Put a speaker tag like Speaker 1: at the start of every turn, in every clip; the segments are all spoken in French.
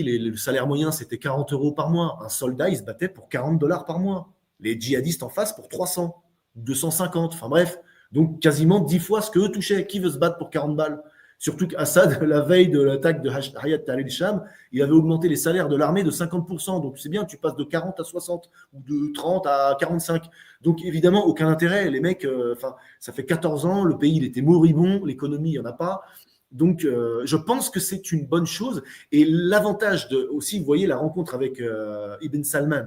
Speaker 1: dis, le salaire moyen, c'était 40 euros par mois. Un soldat, il se battait pour 40 dollars par mois. Les djihadistes en face pour 300, 250, enfin bref. Donc quasiment 10 fois ce qu'eux touchaient. Qui veut se battre pour 40 balles? Surtout qu'Assad, la veille de l'attaque de Hayat Tahrir al-Sham, il avait augmenté les salaires de l'armée de 50%. Donc c'est bien, tu passes de 40 à 60 ou de 30 à 45. Donc évidemment, aucun intérêt. Les mecs, ça fait 14 ans, le pays il était moribond, l'économie, il n'y en a pas. Donc je pense que c'est une bonne chose. Et l'avantage de aussi, vous voyez, la rencontre avec Ibn Salman,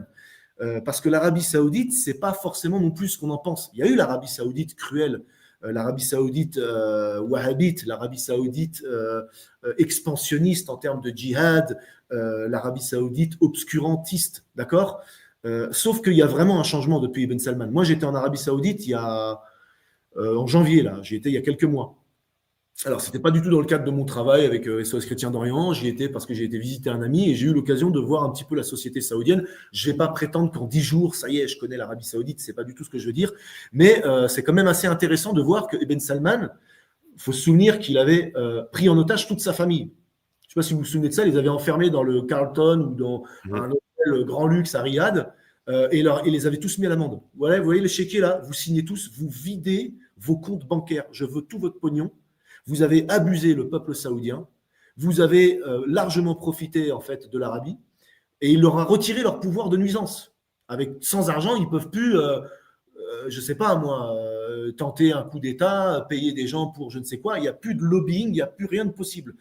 Speaker 1: parce que l'Arabie Saoudite, c'est pas forcément non plus ce qu'on en pense. Il y a eu l'Arabie Saoudite cruelle, l'Arabie Saoudite wahhabite, l'Arabie Saoudite expansionniste en termes de djihad, l'Arabie Saoudite obscurantiste, d'accord. Sauf qu'il y a vraiment un changement depuis Ibn Salman. Moi, j'étais en Arabie Saoudite en janvier, là, j'y étais il y a quelques mois. Alors, c'était pas du tout dans le cadre de mon travail avec SOS Chrétien d'Orient. J'y étais parce que j'ai été visiter un ami et j'ai eu l'occasion de voir un petit peu la société saoudienne. Je vais pas prétendre qu'en 10 jours, ça y est, je connais l'Arabie Saoudite. C'est pas du tout ce que je veux dire. Mais c'est quand même assez intéressant de voir que Ibn Salman, il faut se souvenir qu'il avait pris en otage toute sa famille. Je sais pas si vous vous souvenez de ça. Ils les avaient enfermés dans le Carlton ou dans un hôtel grand luxe à Riyad et les avaient tous mis à l'amende. Voilà, vous voyez le chéquier là, vous signez tous, vous videz vos comptes bancaires. Je veux tout votre pognon. Vous avez abusé le peuple saoudien, vous avez largement profité en fait de l'Arabie, et il leur a retiré leur pouvoir de nuisance. Sans argent, ils ne peuvent plus, je ne sais pas moi, tenter un coup d'État, payer des gens pour je ne sais quoi. Il n'y a plus de lobbying, il n'y a plus rien de possible.